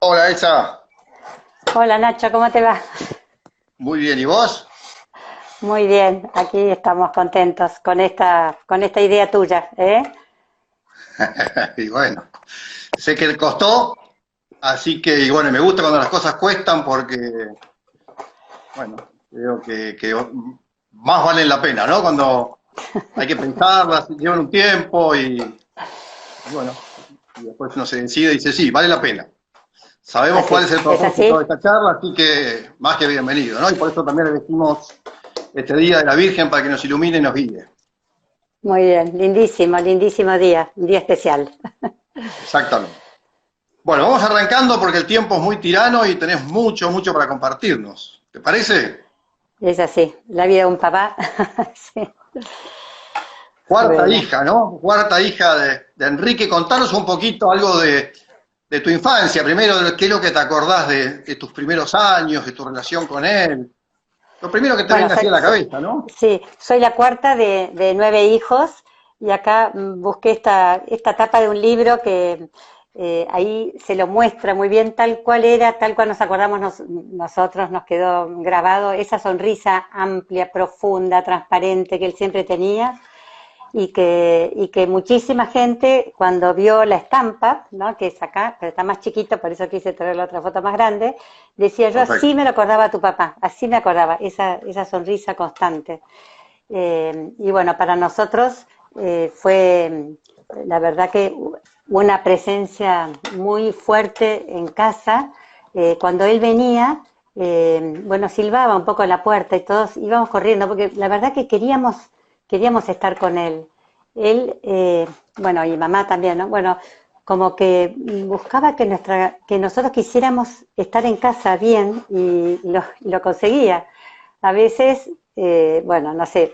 Hola Elsa, Hola Nacho, ¿cómo te va? muy bien, ¿y vos? Muy bien, aquí estamos contentos con esta idea tuya, ¿eh? Y bueno, sé que costó, así que y bueno, me gusta cuando las cosas cuestan porque, bueno, creo que más valen la pena, ¿no? Cuando hay que pensarlas, llevan un tiempo y bueno, y después uno se decide y dice, sí, vale la pena. Sabemos cuál Así, es el ¿es propósito de así? esta charla, así que más que bienvenido, ¿no? Y por eso también elegimos este Día de la Virgen para que nos ilumine y nos guíe. Muy bien, lindísimo, lindísimo día, un día especial. Exactamente. Bueno, vamos arrancando porque el tiempo es muy tirano y tenés mucho, mucho para compartirnos. ¿Te parece? Es así, la vida de un papá. Sí. Cuarta Bueno, hija, ¿no? Cuarta hija de Enrique. Contanos un poquito algo de tu infancia. Primero, ¿qué es lo que te acordás de tus primeros años, de tu relación con él? Lo primero que te bueno, venga así a la cabeza, ¿no? sí, soy la cuarta de 9 hijos y acá busqué esta tapa de un libro que ahí se lo muestra muy bien tal cual era, tal cual nos acordamos nosotros, nos quedó grabado esa sonrisa amplia, profunda, transparente que él siempre tenía y que muchísima gente cuando vio la estampa, ¿no? Que es acá, pero está más chiquito, por eso quise traer la otra foto más grande, decía yo así Perfecto. me lo acordaba a tu papá, así me acordaba, esa sonrisa constante. Y bueno, para nosotros fue la verdad que una presencia muy fuerte en casa. Cuando él venía, bueno, silbaba un poco a la puerta y todos íbamos corriendo, porque la verdad que queríamos estar con él. Él, bueno, y mamá también, ¿no? Bueno, como que buscaba que nosotros quisiéramos estar en casa bien y lo conseguía. A veces, bueno, no sé,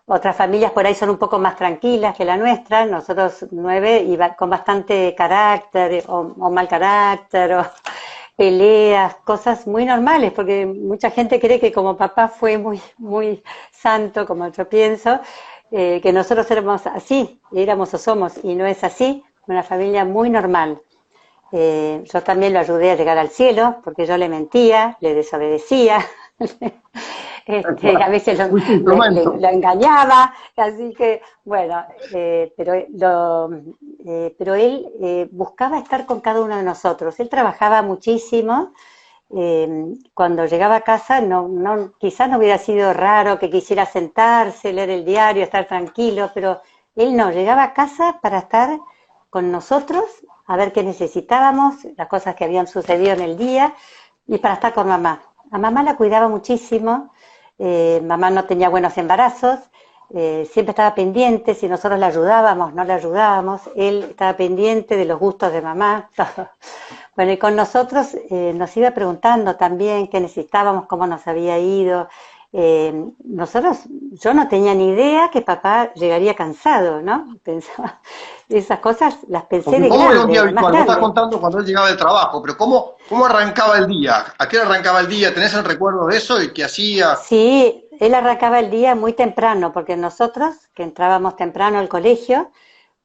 otras familias por ahí son un poco más tranquilas que la nuestra, nosotros 9 y con bastante carácter o mal carácter o peleas, cosas muy normales, porque mucha gente cree que como papá fue muy santo, como yo pienso, que nosotros éramos así, éramos o somos, y no es así, una familia muy normal. Yo también lo ayudé a llegar al cielo, porque yo le mentía, le desobedecía, a veces Fuiste instrumento. lo engañaba, así que, bueno, pero él buscaba estar con cada uno de nosotros. Él trabajaba muchísimo. Cuando llegaba a casa, quizás no hubiera sido raro que quisiera sentarse, leer el diario, estar tranquilo, pero él no, llegaba a casa para estar con nosotros, a ver qué necesitábamos, las cosas que habían sucedido en el día, y para estar con mamá. A mamá la cuidaba muchísimo, mamá no tenía buenos embarazos, siempre estaba pendiente, si nosotros la ayudábamos, no la ayudábamos, él estaba pendiente de los gustos de mamá, todo. Bueno, y con nosotros nos iba preguntando también qué necesitábamos, cómo nos había ido. Yo no tenía ni idea que papá llegaría cansado, ¿no? Pensaba, esas cosas las pensé Porque de ¿cómo era un grande, día de más habitual? Vos estás grande. contando cuando él llegaba del trabajo, pero ¿cómo arrancaba el día? ¿A qué hora arrancaba el día? ¿Tenés el recuerdo de eso y qué hacía? Sí, él arrancaba el día muy temprano, porque nosotros, que entrábamos temprano al colegio,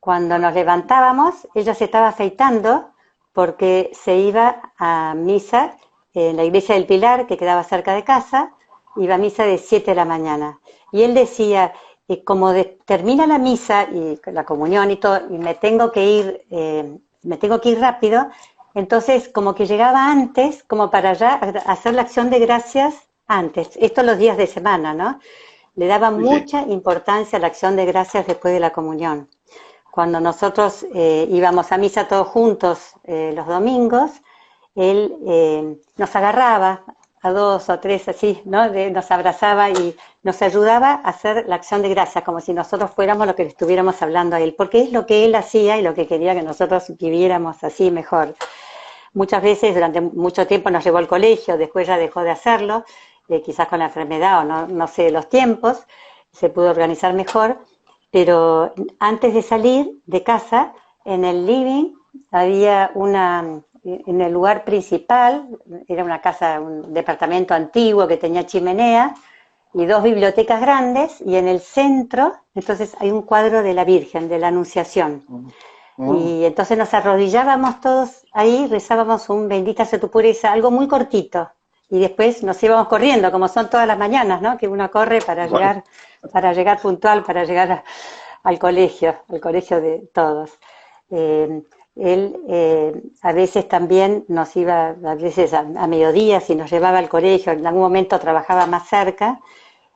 cuando nos levantábamos, ella se estaba afeitando porque se iba a misa en la iglesia del Pilar, que quedaba cerca de casa, iba a misa de 7 de la mañana. Y él decía, como termina la misa y la comunión y todo, y me tengo que ir rápido, entonces como que llegaba antes, como para ya hacer la acción de gracias antes, esto los días de semana, ¿no? Le daba Sí, sí. mucha importancia a la acción de gracias después de la comunión. Cuando nosotros íbamos a misa todos juntos los domingos, él nos agarraba a dos o tres así, ¿no? Nos abrazaba y nos ayudaba a hacer la acción de gracias, como si nosotros fuéramos lo que le estuviéramos hablando a él, porque es lo que él hacía y lo que quería que nosotros viviéramos así mejor. Muchas veces durante mucho tiempo nos llevó al colegio, después ya dejó de hacerlo, quizás con la enfermedad o no sé los tiempos, se pudo organizar mejor, pero antes de salir de casa, en el living había en el lugar principal, era una casa, un departamento antiguo que tenía chimenea y dos bibliotecas grandes, y en el centro, entonces hay un cuadro de la Virgen, de la Anunciación. Y entonces nos arrodillábamos todos ahí, rezábamos un bendita sea tu pureza, algo muy cortito. Y después nos íbamos corriendo, como son todas las mañanas, ¿no? Que uno corre para llegar puntual, para llegar al colegio de todos. Él a veces también nos iba, a veces a mediodía, si nos llevaba al colegio, en algún momento trabajaba más cerca,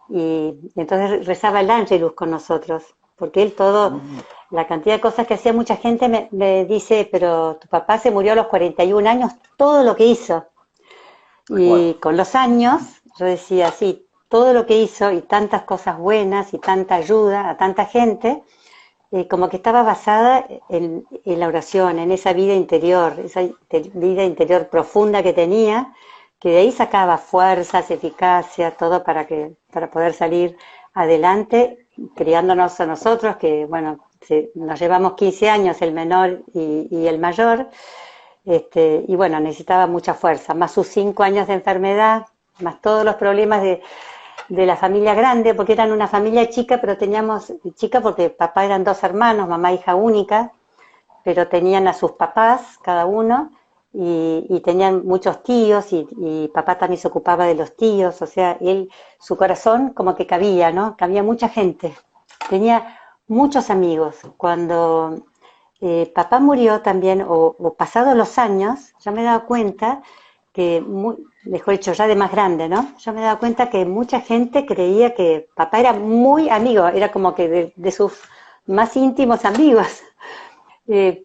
y entonces rezaba el Ángelus con nosotros, porque él todo, la cantidad de cosas que hacía, mucha gente me dice, pero tu papá se murió a los 41 años, todo lo que hizo. Y con los años, yo decía, sí, todo lo que hizo y tantas cosas buenas y tanta ayuda a tanta gente, como que estaba basada en la oración, en esa vida interior profunda que tenía, que de ahí sacaba fuerzas, eficacia, todo para poder salir adelante, criándonos a nosotros, que bueno, nos llevamos 15 años, el menor y el mayor, y bueno, necesitaba mucha fuerza, más sus 5 años de enfermedad, más todos los problemas de la familia grande, porque eran una familia chica, pero chica porque papá eran 2 hermanos, mamá hija única, pero tenían a sus papás cada uno, y tenían muchos tíos, y papá también se ocupaba de los tíos, o sea, su corazón como que cabía, ¿no? Cabía mucha gente, tenía muchos amigos. Cuando papá murió también, o pasados los años, yo me he dado cuenta que, mejor dicho, ya de más grande, ¿no? Yo me he dado cuenta que mucha gente creía que papá era muy amigo, era como que de sus más íntimos amigos,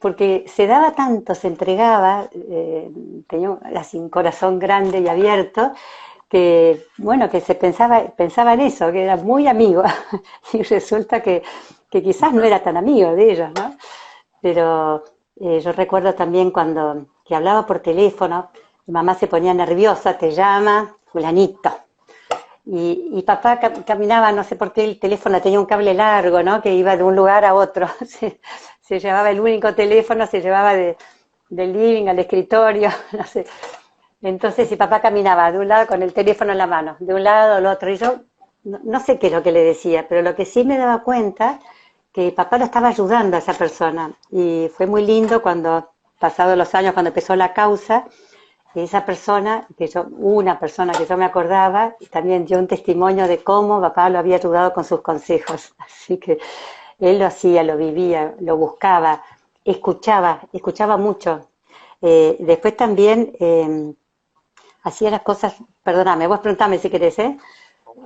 porque se daba tanto, se entregaba, tenía así un corazón grande y abierto, que, bueno, que se pensaba en eso, que era muy amigo, y resulta que quizás no era tan amigo de ellos, ¿no? Pero yo recuerdo también que hablaba por teléfono, mi mamá se ponía nerviosa, te llama fulanito, y papá caminaba, no sé por qué el teléfono tenía un cable largo, ¿no? Que iba de un lugar a otro, se llevaba el único teléfono, se llevaba del living al escritorio, no sé. Entonces, si papá caminaba de un lado con el teléfono en la mano, de un lado al otro, y yo no sé qué es lo que le decía, pero lo que sí me daba cuenta, que papá lo estaba ayudando a esa persona, y fue muy lindo cuando, pasados los años, cuando empezó la causa, esa persona, una persona que yo me acordaba, también dio un testimonio de cómo papá lo había ayudado con sus consejos, así que él lo hacía, lo vivía, lo buscaba, escuchaba mucho. Después también hacía las cosas, perdóname, vos preguntame si querés, ¿eh?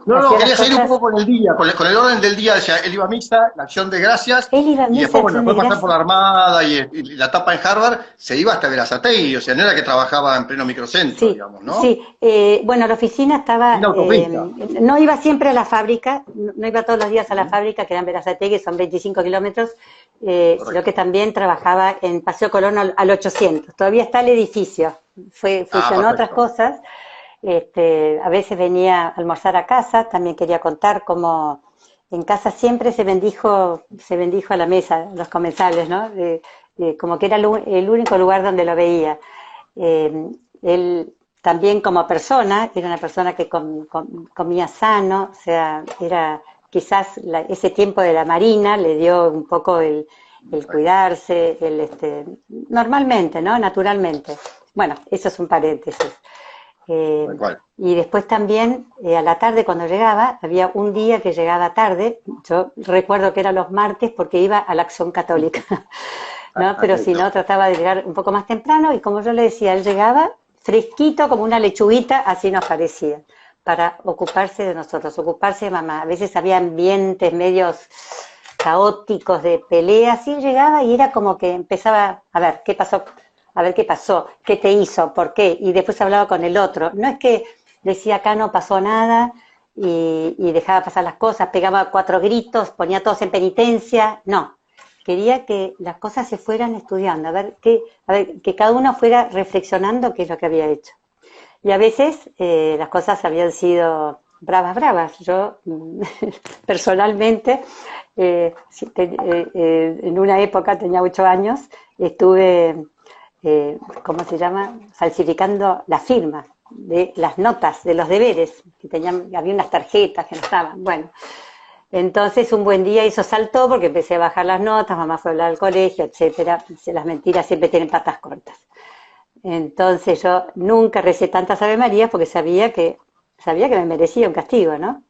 No, quería seguir un poco con el día, con el orden del día. O sea, él iba a misa, la acción de gracias, Él iba a y misa, después, bueno, acción después de de pasar por la gracias. Armada y la etapa en Harvard, se iba hasta Verazategui, o sea, no era que trabajaba en pleno microcentro, Sí, digamos, ¿no? sí. Bueno, la oficina Sin estaba, autopista. no iba siempre a la fábrica, no iba todos los días a la fábrica, que era en Berazategui, son 25 kilómetros, sino que también trabajaba en Paseo Colón al 800. Todavía está el edificio, fusionó otras Perfecto. cosas. A veces venía a almorzar a casa, también quería contar cómo en casa siempre se bendijo a la mesa, los comensales, ¿no? Como que era el único lugar donde lo veía. Él también como persona, era una persona que comía sano, o sea, era quizás ese tiempo de la marina le dio un poco el cuidarse, normalmente, ¿no? Naturalmente. Bueno, eso es un paréntesis. Tal cual. Y después también, a la tarde cuando llegaba, había un día que llegaba tarde, yo recuerdo que eran los martes porque iba a la Acción Católica, ¿no? Pero si no, trataba de llegar un poco más temprano, y como yo le decía, él llegaba fresquito como una lechuguita, así nos parecía, para ocuparse de nosotros, ocuparse de mamá. A veces había ambientes medios caóticos de peleas, y él llegaba y era como que empezaba, a ver, ¿qué pasó? A ver qué pasó, qué te hizo, por qué, y después hablaba con el otro. No es que decía acá no pasó nada y dejaba pasar las cosas, pegaba 4 gritos, ponía a todos en penitencia, no. Quería que las cosas se fueran estudiando, a ver, que cada uno fuera reflexionando qué es lo que había hecho. Y a veces las cosas habían sido bravas. Yo personalmente, en una época, tenía 8 años, estuve, ¿cómo se llama?, falsificando las firmas de las notas, de los deberes, había unas tarjetas que no estaban, bueno. Entonces un buen día hizo saltó porque empecé a bajar las notas, mamá fue a hablar al colegio, etcétera. Las mentiras siempre tienen patas cortas. Entonces yo nunca recé tantas Ave Marías porque sabía que me merecía un castigo, ¿no?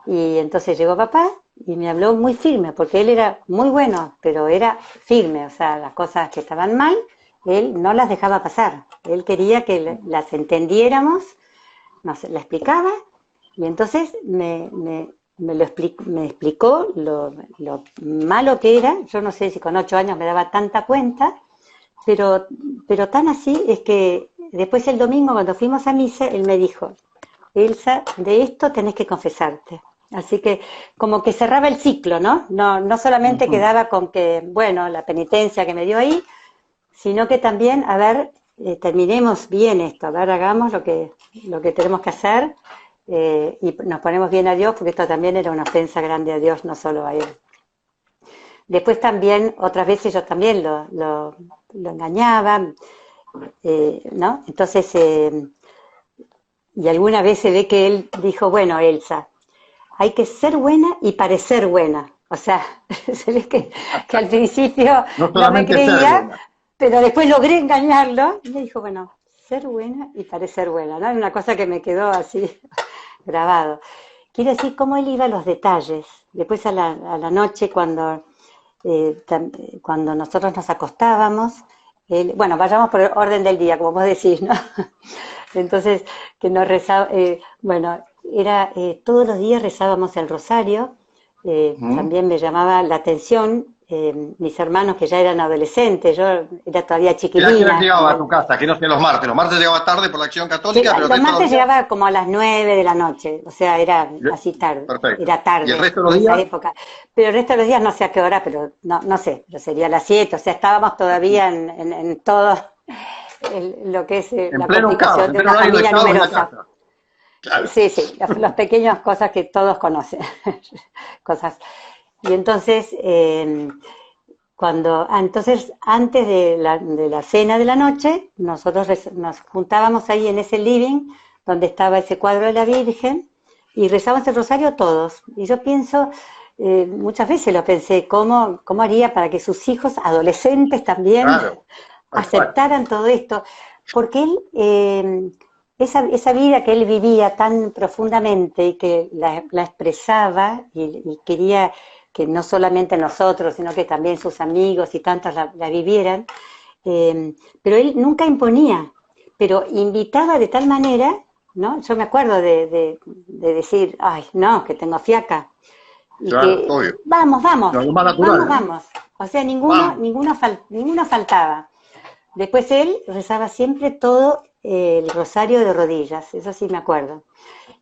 Y entonces llegó papá y me habló muy firme, porque él era muy bueno, pero era firme, o sea, las cosas que estaban mal, él no las dejaba pasar. Él quería que las entendiéramos, la explicaba, y entonces me explicó lo malo que era. Yo no sé si con 8 años me daba tanta cuenta, pero tan así es que después el domingo cuando fuimos a misa, él me dijo, Elsa, de esto tenés que confesarte. Así que como que cerraba el ciclo, ¿no? No solamente quedaba con que, bueno, la penitencia que me dio ahí, sino que también, a ver, terminemos bien esto, a ver, hagamos lo que tenemos que hacer y nos ponemos bien a Dios, porque esto también era una ofensa grande a Dios, no solo a Él. Después también, otras veces yo también lo engañaba, ¿no? Entonces, y alguna vez se ve que él dijo, bueno, Elsa, hay que ser buena y parecer buena. O sea, se ve que al principio no me creía, pero después logré engañarlo y me dijo, bueno, ser buena y parecer buena, ¿no? Es una cosa que me quedó así grabado. Quiere decir cómo él iba a los detalles. Después a la noche cuando nosotros nos acostábamos, bueno, vayamos por el orden del día, como vos decís, ¿no? Entonces, que nos rezaba, bueno, todos los días rezábamos el rosario, también me llamaba la atención, mis hermanos que ya eran adolescentes, yo era todavía chiquilina. ¿Qué hora llegaba a tu casa? Que no sea los martes llegaba tarde por la acción católica, pero los martes llegaba como a las 9 de la noche, o sea, era así tarde, perfecto. Era tarde. ¿Y el resto de los días? Esa época. Pero el resto de los días no sé a qué hora, pero no sé, pero sería a las 7, o sea, estábamos todavía en todo lo que es la complicación de una familia numerosa. Claro. Sí, los pequeños cosas que todos conocen. Cosas. Y entonces, entonces antes de la cena de la noche, nosotros nos juntábamos ahí en ese living, donde estaba ese cuadro de la Virgen, y rezábamos el rosario todos. Y yo pienso, muchas veces lo pensé, ¿cómo haría para que sus hijos, adolescentes también, aceptaran todo esto? Porque él... esa vida que él vivía tan profundamente y que la expresaba y quería que no solamente nosotros, sino que también sus amigos y tantos la vivieran, pero él nunca imponía, pero invitaba de tal manera, ¿no? Yo me acuerdo de decir, ay, no, que tengo fiaca, y claro, que obvio. vamos, natural, vamos. O sea, ninguno faltaba. Después él rezaba siempre todo el rosario de rodillas, eso sí me acuerdo.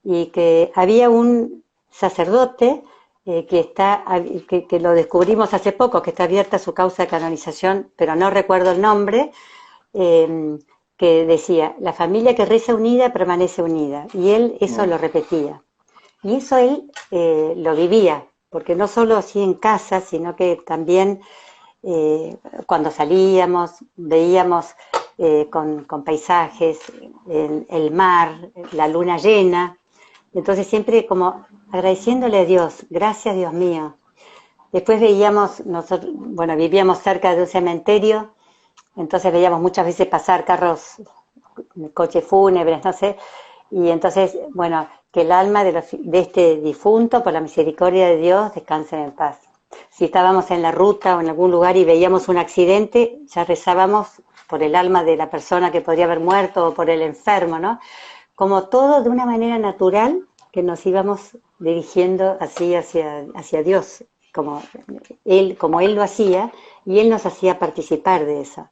Y que había un sacerdote que lo descubrimos hace poco, que está abierta su causa de canonización, pero no recuerdo el nombre, que decía, la familia que reza unida permanece unida. Y él eso lo repetía. Y eso él lo vivía, porque no solo así en casa, sino que también cuando salíamos, veíamos con paisajes, el mar, la luna llena, entonces siempre como agradeciéndole a Dios, gracias Dios mío. Después veíamos, nosotros, bueno, vivíamos cerca de un cementerio, entonces veíamos muchas veces pasar carros, coches fúnebres, no sé, y entonces, bueno, que el alma de este difunto, por la misericordia de Dios, descanse en paz. Si estábamos en la ruta o en algún lugar y veíamos un accidente, ya rezábamos por el alma de la persona que podría haber muerto o por el enfermo, ¿no? Como todo de una manera natural que nos íbamos dirigiendo así hacia Dios, como él lo hacía, y él nos hacía participar de eso.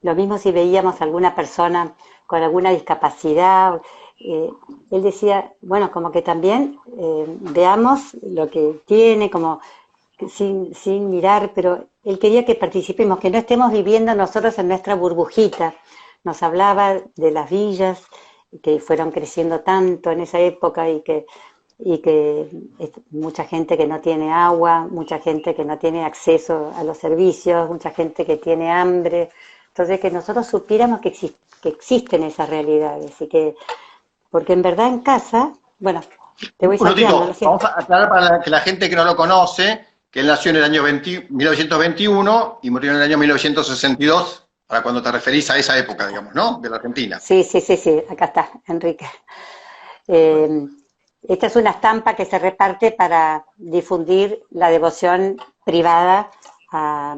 Lo mismo si veíamos a alguna persona con alguna discapacidad, él decía, bueno, como que también veamos lo que tiene, como sin mirar, pero él quería que participemos, que no estemos viviendo nosotros en nuestra burbujita. Nos hablaba de las villas que fueron creciendo tanto en esa época y que mucha gente que no tiene agua, mucha gente que no tiene acceso a los servicios, mucha gente que tiene hambre. Entonces que nosotros supiéramos que existen esas realidades y que, porque en verdad en casa, bueno, Te voy Un salteando, lo minutito, siento. vamos a aclarar para que la gente que no lo conoce, que él nació en el año 1921 y murió en el año 1962, para cuando te referís a esa época, digamos, ¿no? De la Argentina. Sí, sí, sí, sí, acá está, Enrique. Eh, Esta es una estampa que se reparte para difundir la devoción privada a,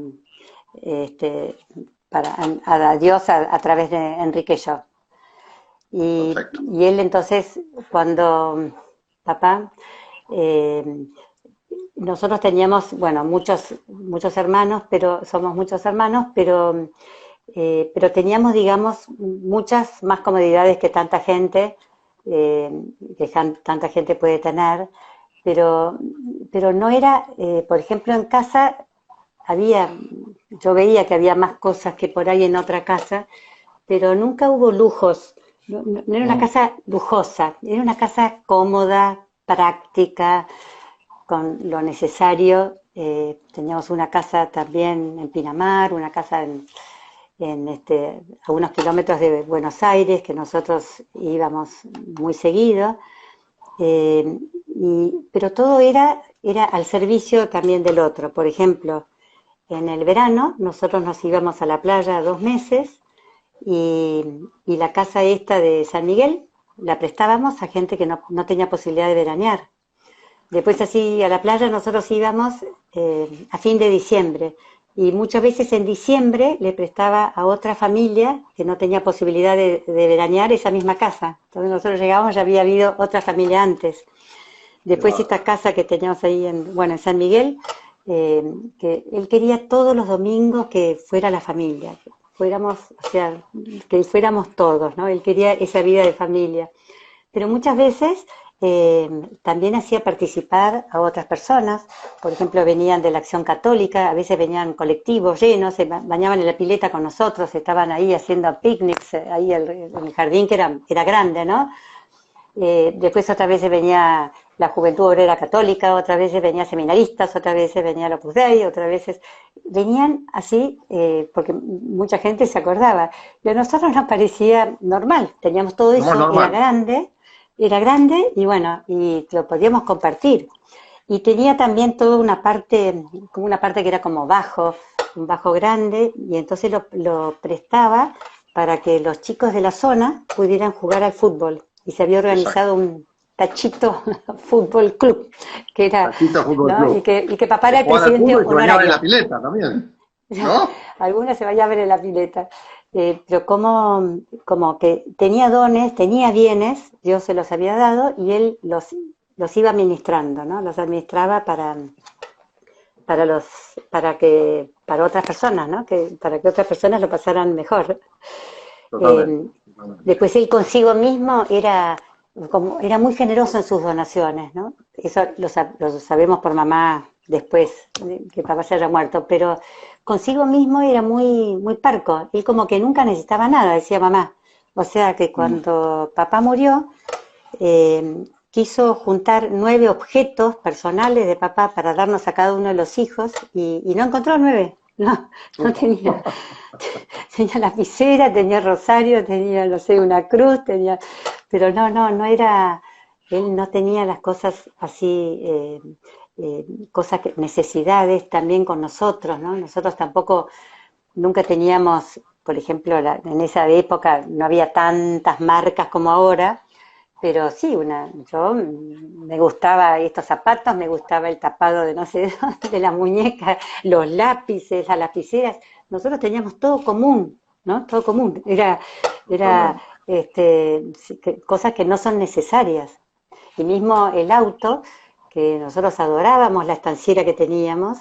este, a Dios a través de Enrique Shaw. Perfecto. Y él entonces, cuando papá, eh, nosotros teníamos, bueno, muchos hermanos, pero somos muchos hermanos, pero teníamos, digamos, muchas más comodidades que tanta gente, eh, tanta gente puede tener, pero, pero no era, por ejemplo, en casa había, yo veía que había más cosas que por ahí en otra casa, pero nunca hubo lujos. No era una casa lujosa, era una casa cómoda, práctica, con lo necesario. Teníamos una casa también en Pinamar, una casa a unos kilómetros de Buenos Aires, que nosotros íbamos muy seguido. Pero todo era al servicio también del otro. Por ejemplo, en el verano nosotros nos íbamos a la playa 2 meses y la casa esta de San Miguel la prestábamos a gente que no tenía posibilidad de veranear. Después así a la playa nosotros íbamos a fin de diciembre y muchas veces en diciembre le prestaba a otra familia que no tenía posibilidad de veranear esa misma casa. Entonces nosotros llegábamos, ya había habido otra familia antes. Después esta casa que teníamos ahí en San Miguel, que él quería todos los domingos que fuera la familia, que fuéramos, o sea, que fuéramos todos, ¿no? Él quería esa vida de familia. Pero muchas veces también hacía participar a otras personas, por ejemplo, venían de la Acción Católica, a veces venían colectivos llenos, se bañaban en la pileta con nosotros, estaban ahí haciendo picnics, ahí en el jardín que era grande, ¿no? Después otras veces venía la Juventud Obrera Católica, otras veces venía seminaristas, otras veces venía el Opus Dei, otras veces venían así, porque mucha gente se acordaba. Y a nosotros nos parecía normal, teníamos todo Somos eso, normal. era grande y bueno, y lo podíamos compartir. Y tenía también toda una parte, como una parte que era como bajo, un bajo grande, y entonces lo prestaba para que los chicos de la zona pudieran jugar al fútbol. Y se había Exacto. organizado un Tachito Fútbol Club, que era, Tachito Fútbol ¿no? Club. Y que papá Que era el jugaban al presidente fútbol y se bañaban en honorario. la pileta también, ¿no? Algunas se vaya a ver en la pileta. Pero como que tenía dones, tenía bienes, Dios se los había dado y él los iba administrando, ¿no? Los administraba para los, para otras personas, ¿no? Para que otras personas lo pasaran mejor. Totalmente. Eh, Después él consigo mismo era muy generoso en sus donaciones, ¿no? Eso lo sabemos por mamá después que papá se haya muerto, pero consigo mismo era muy parco. Él como que nunca necesitaba nada, decía mamá. O sea que cuando papá murió, quiso juntar 9 objetos personales de papá para darnos a cada uno de los hijos y no encontró 9. No tenía. Tenía lapicera, tenía rosario, tenía, no sé, una cruz, pero no era, él no tenía las cosas así, necesidades también con nosotros, ¿no? Nosotros tampoco, nunca teníamos, por ejemplo, en esa época no había tantas marcas como ahora, pero sí, yo me gustaba estos zapatos, me gustaba el tapado de no sé dónde, de las muñecas, los lápices, las lapiceras. Nosotros teníamos todo común, ¿no? Todo común. Era cosas que no son necesarias. Y mismo el auto, que nosotros adorábamos, la estanciera que teníamos,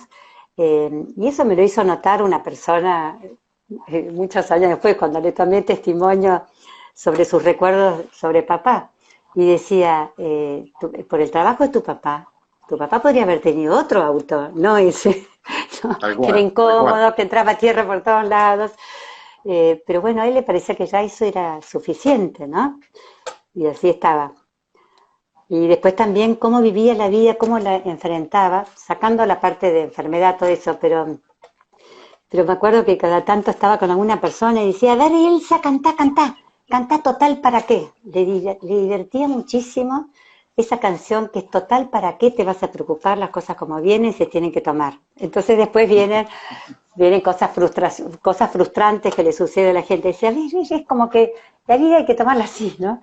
y eso me lo hizo notar una persona muchos años después, cuando le tomé testimonio sobre sus recuerdos sobre papá y decía, por el trabajo de tu papá podría haber tenido otro auto, no ese, ¿no? Tal Que era cual, tal cual. incómodo, que entraba tierra por todos lados, pero bueno, a él le parecía que ya eso era suficiente, ¿no? Y así estaba. Y después también cómo vivía la vida, cómo la enfrentaba, sacando la parte de enfermedad, todo eso, pero me acuerdo que cada tanto estaba con alguna persona y decía, dale Elsa, cantá total, ¿para qué? Le divertía muchísimo esa canción que es total, ¿para qué te vas a preocupar? Las cosas como vienen se tienen que tomar. Entonces después vienen cosas frustrantes que le sucede a la gente. Dice, a ver, es como que la vida hay que tomarla así, ¿no?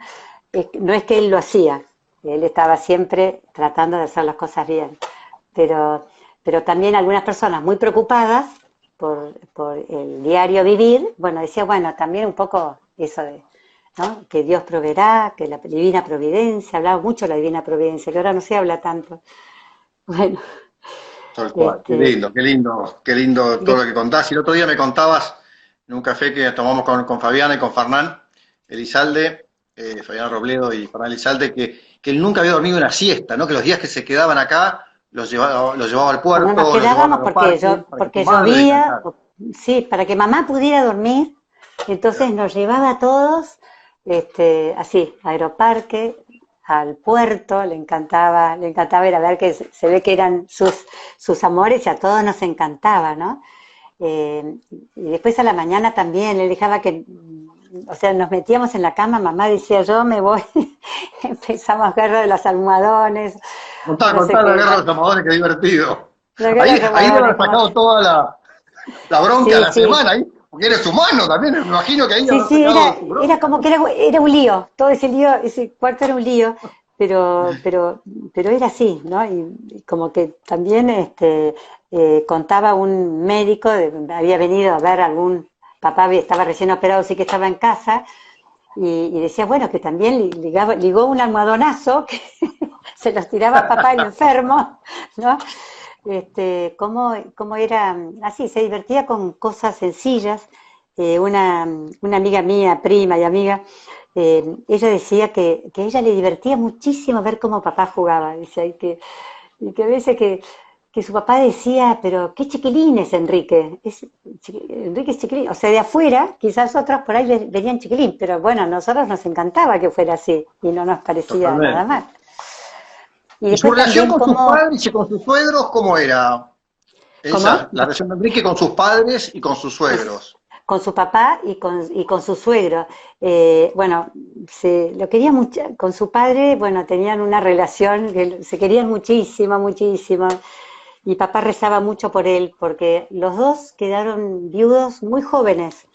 No es que él lo hacía, él estaba siempre tratando de hacer las cosas bien, pero también algunas personas muy preocupadas por el diario vivir, bueno, decía, bueno, también un poco eso de, ¿no? Que Dios proveerá, que la divina providencia, hablaba mucho de la divina providencia, que ahora no se habla tanto. Bueno, Tal cual, qué lindo todo lo que contás. Y el otro día me contabas en un café que tomamos con Fabiana y con Fernán Elizalde, Fabián Robledo y Fernán Elizalde, que él nunca había dormido una siesta, ¿no? Que los días que se quedaban acá los llevaba al cuando nos puerto, los llevaba quedábamos a los parques, para que su porque madre llovía, descansara. sí, para que mamá pudiera dormir, entonces nos llevaba a todos, así, a Aeroparque, al puerto, le encantaba ir a ver que se ve que eran sus amores y a todos nos encantaba, ¿no? Y después a la mañana también le dejaba que, o sea, nos metíamos en la cama, mamá decía yo me voy, empezamos guerra de los almohadones, no sé Contá la qué, guerra de bueno, los amadores, qué divertido. la guerra de los Ahí debe almohadones, haber como, sacado toda la bronca de sí, la sí, semana, ahí, porque eres humano también, me imagino que ahí sí, habrá sí, sacado su era bronca, como que ¿no? era un lío, todo ese lío, ese cuarto era un lío, pero, pero, pero era así, ¿no? Y como que también contaba un médico, había venido a ver algún papá, estaba recién operado, sí que estaba en casa, y decía, bueno, que también ligó un almohadonazo que se los tiraba a papá el enfermo, ¿no? Cómo era así, se divertía con cosas sencillas. Una amiga mía, prima y amiga, ella decía que a ella le divertía muchísimo ver cómo papá jugaba, decía, y que a veces que su papá decía, pero qué chiquilín es Enrique, Enrique es chiquilín, o sea, de afuera, quizás otros por ahí verían chiquilín, pero bueno, a nosotros nos encantaba que fuera así y no nos parecía nada Totalmente. mal. Y ¿Y su después relación también con sus como, padres y con sus suegros, cómo era? ¿cómo? Esa, la relación de Enrique con sus padres y con sus Con, suegros. con su papá y con su suegro. Bueno, lo quería mucho, con su padre, bueno, tenían una relación que se querían muchísimo, muchísimo. Y papá rezaba mucho por él, porque los dos quedaron viudos muy jóvenes.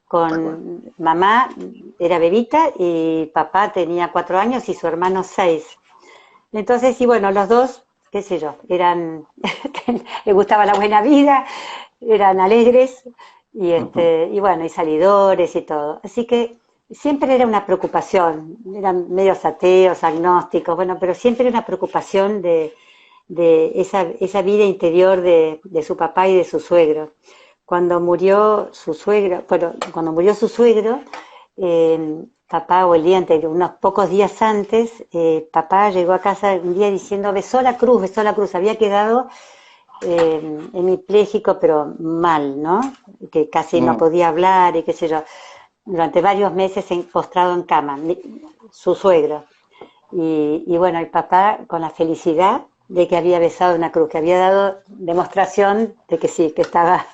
Tal cual. Con mamá era bebita y papá tenía 4 años y su hermano 6. Entonces, y bueno, los dos, qué sé yo, les gustaba la buena vida, eran alegres y bueno, y salidores y todo. Así que siempre era una preocupación, eran medios ateos, agnósticos, bueno, pero siempre era una preocupación de esa vida interior de su papá y de su suegro. Cuando murió su suegro, bueno, cuando murió su suegro, papá, o el día anterior, unos pocos días antes, papá llegó a casa un día diciendo, besó la cruz, había quedado hemipléjico, pero mal, ¿no? Que casi no Mm. podía hablar y qué sé yo, durante varios meses postrado en cama, su suegro. Y bueno, el papá con la felicidad de que había besado una cruz, que había dado demostración de que sí, que estaba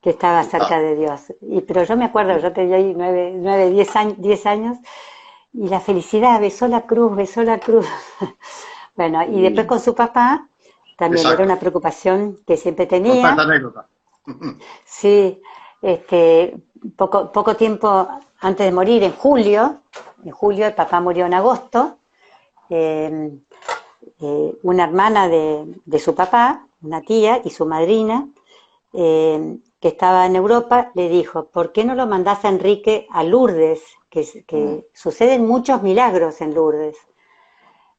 Ah, cerca de Dios. Pero yo me acuerdo, yo tenía ahí 10 años, y la felicidad, besó la cruz. Bueno, y después y- con su papá, también era exacto. una preocupación que siempre Contá esa tenía. anécdota. Sí, poco tiempo antes de morir, en julio, el papá murió en agosto. eh, una hermana de su papá, una tía y su madrina, que estaba en Europa, le dijo, ¿por qué no lo mandás a Enrique a Lourdes? Mm. Que suceden muchos milagros en Lourdes.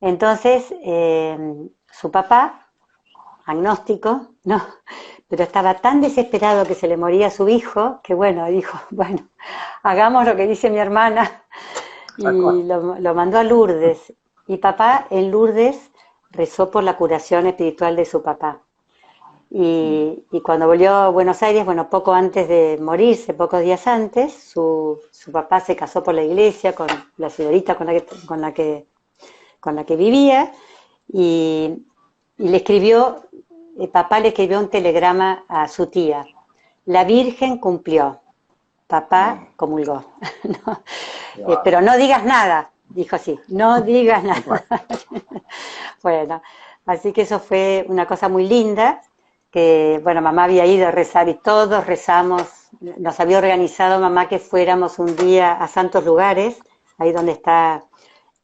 Entonces, su papá, agnóstico, no, pero estaba tan desesperado que se le moría su hijo, que bueno, dijo, bueno, hagamos lo que dice mi hermana, Tal cual. y lo mandó a Lourdes. Y papá en Lourdes rezó por la curación espiritual de su papá. Mm. Y cuando volvió a Buenos Aires, bueno, poco antes de morirse, pocos días antes, su papá se casó por la iglesia con la señorita con la que vivía, y, papá le escribió un telegrama a su tía. La Virgen cumplió, papá Mm. comulgó. ¿No? Qué Pero bárbaro. no digas nada, dijo así, no digas nada. Bueno, así que eso fue una cosa muy linda, que bueno, mamá había ido a rezar y todos rezamos, nos había organizado mamá que fuéramos un día a santos lugares, ahí donde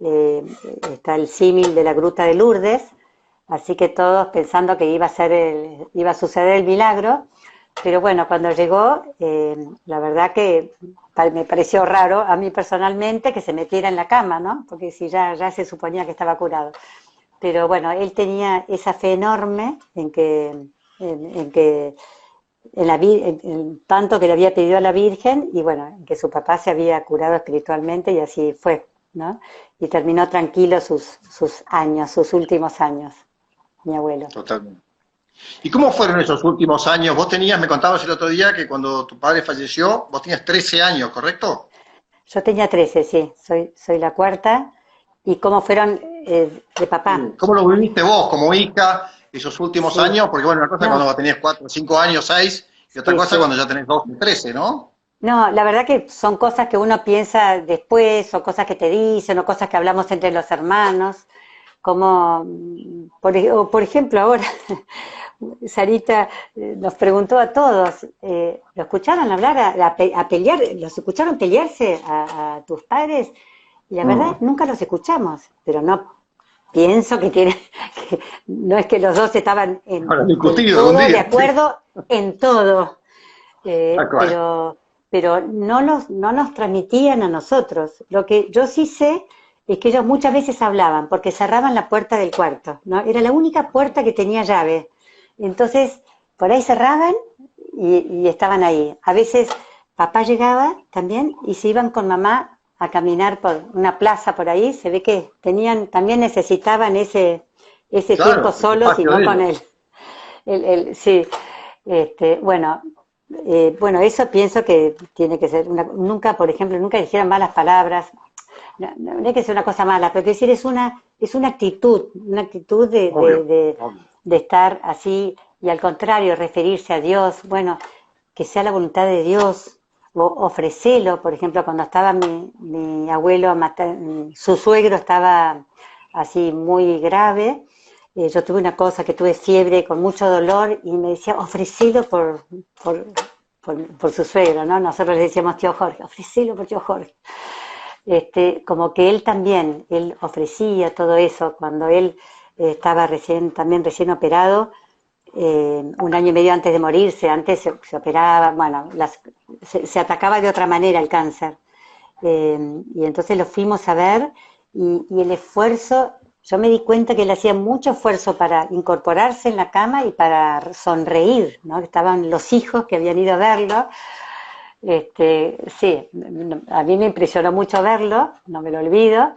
eh, está el símil de la Gruta de Lourdes, así que todos pensando que iba a suceder el milagro, pero bueno, cuando llegó, la verdad que me pareció raro a mí personalmente que se metiera en la cama, ¿no? Porque si ya se suponía que estaba curado. Pero bueno, él tenía esa fe enorme en tanto que le había pedido a la Virgen y bueno, en que su papá se había curado espiritualmente y así fue, ¿no? Y terminó tranquilo sus años, sus últimos años, mi abuelo. Totalmente. ¿Y cómo fueron esos últimos años? Vos tenías, me contabas el otro día que cuando tu padre falleció, vos tenías 13 años, ¿correcto? Yo tenía 13, sí, soy la cuarta. ¿Y cómo fueron de papá? ¿Cómo lo viviste vos como hija esos últimos Sí, años? Porque bueno, una cosa es no, cuando tenías 4, 5 años, 6, y otra sí, cosa sí. cuando ya tenés 12, 13, ¿no? No, la verdad que son cosas que uno piensa después, o cosas que te dicen, o cosas que hablamos entre los hermanos, como, por ejemplo, ahora, Sarita nos preguntó a todos, ¿lo escucharon hablar, a pelear, los escucharon pelearse a tus padres? Y la verdad, Mm. nunca los escuchamos, pero no pienso que no es que los dos estaban Habrás del discutido algún todo de día, sí. acuerdo en todo, Tal cual. pero no nos transmitían a nosotros. Lo que yo sí sé es que ellos muchas veces hablaban porque cerraban la puerta del cuarto, ¿no? Era la única puerta que tenía llave. Entonces, por ahí cerraban y estaban ahí. A veces papá llegaba también y se iban con mamá a caminar por una plaza por ahí. Se ve que también necesitaban ese tiempo Claro, el solos y espacio no de con ellos. él. Sí, bueno, bueno, eso pienso que tiene que ser, nunca, por ejemplo, nunca dijeran malas palabras, no es que sea una cosa mala, pero que decir, es una actitud Obvio, obvio. de estar así, y al contrario, referirse a Dios, bueno, que sea la voluntad de Dios, o ofrecelo, por ejemplo, cuando estaba mi abuelo, su suegro estaba así muy grave, yo tuve una cosa que tuve fiebre con mucho dolor y me decía, ofrecelo por, por su suegro, ¿no? Nosotros le decíamos tío Jorge, ofrecelo por tío Jorge. Como que él también, él ofrecía todo eso cuando él estaba también recién operado, un año y medio antes de morirse, antes se operaba, bueno, se atacaba de otra manera el cáncer. Y entonces lo fuimos a ver y el esfuerzo, yo me di cuenta que él hacía mucho esfuerzo para incorporarse en la cama y para sonreír, ¿no? Estaban los hijos que habían ido a verlo. Sí, a mí me impresionó mucho verlo, no me lo olvido,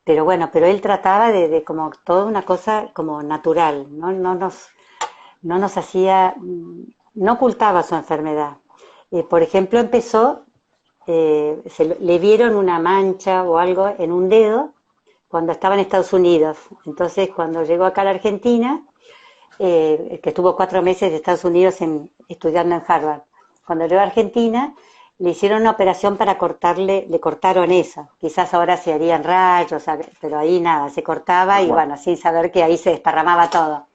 pero bueno, pero él trataba de como toda una cosa como natural, no nos hacía, no ocultaba su enfermedad. Por ejemplo, le vieron una mancha o algo en un dedo cuando estaba en Estados Unidos. Entonces, cuando llegó acá a la Argentina, que estuvo 4 meses de Estados Unidos estudiando en Harvard, cuando llegó a Argentina, le hicieron una operación para le cortaron eso. Quizás ahora se harían rayos, pero ahí nada, se cortaba y bueno, sin saber que ahí se desparramaba todo.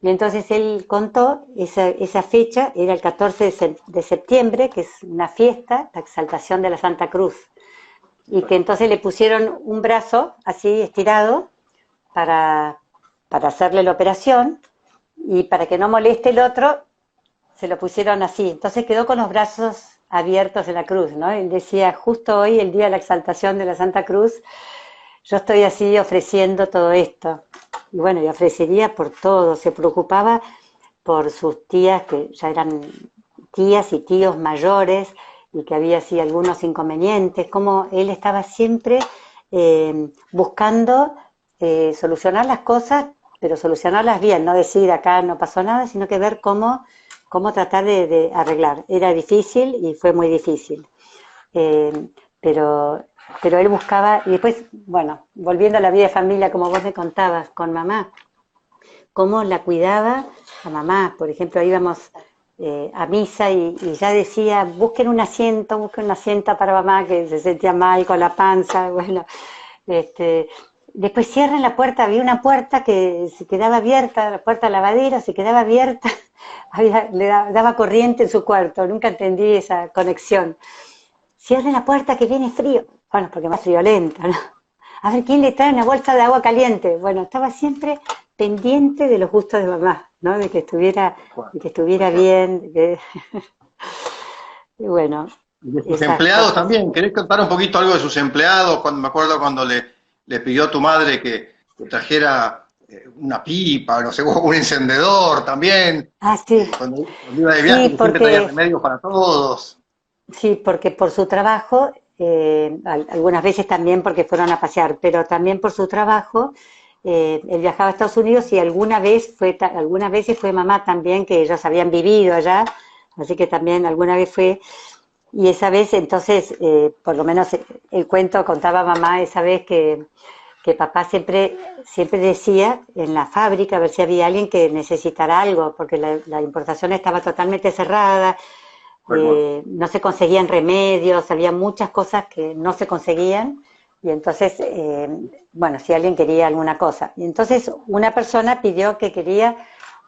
Y entonces él contó, esa fecha era el 14 de septiembre, que es una fiesta, la exaltación de la Santa Cruz, y que entonces le pusieron un brazo así estirado para, para hacerle la operación, y para que no moleste el otro, se lo pusieron así. Entonces quedó con los brazos abiertos en la cruz, ¿no? Él decía, justo hoy, el día de la exaltación de la Santa Cruz, yo estoy así ofreciendo todo esto. Y bueno, y ofrecería por todo, se preocupaba por sus tías, que ya eran tías y tíos mayores, y que había así algunos inconvenientes, como él estaba siempre buscando solucionar las cosas, pero solucionarlas bien, no decir acá no pasó nada, sino que ver cómo tratar de arreglar. Era difícil y fue muy difícil. Eh, pero, pero él buscaba, y después, bueno, volviendo a la vida de familia, como vos me contabas, con mamá, cómo la cuidaba a mamá. Por ejemplo, íbamos a misa y ya decía, busquen un asiento para mamá, que se sentía mal con la panza, bueno, después cierren la puerta, había una puerta que se quedaba abierta, la puerta lavadera se quedaba abierta, daba corriente en su cuarto, nunca entendí esa conexión. Cierren la puerta que viene frío, bueno, porque más friolento, ¿no? A ver, ¿quién le trae una bolsa de agua caliente? Bueno, estaba siempre pendiente de los gustos de mamá, ¿no? De que estuviera bien, y bueno. Y de sus empleados también. ¿Querés contar un poquito algo de sus empleados? Me acuerdo cuando le pidió a tu madre que trajera una pipa, no sé, un encendedor también. Ah, sí. Cuando iba de viaje, Sí, que siempre traía remedios para todos. Sí, porque por su trabajo, algunas veces también porque fueron a pasear, pero también por su trabajo, él viajaba a Estados Unidos y algunas veces fue mamá también, que ellos habían vivido allá, así que también alguna vez fue, y esa vez entonces, por lo menos el cuento contaba mamá esa vez que papá siempre decía en la fábrica a ver si había alguien que necesitara algo, porque la importación estaba totalmente cerrada. No se conseguían remedios, había muchas cosas que no se conseguían y entonces, bueno, si alguien quería alguna cosa. Y entonces una persona pidió que quería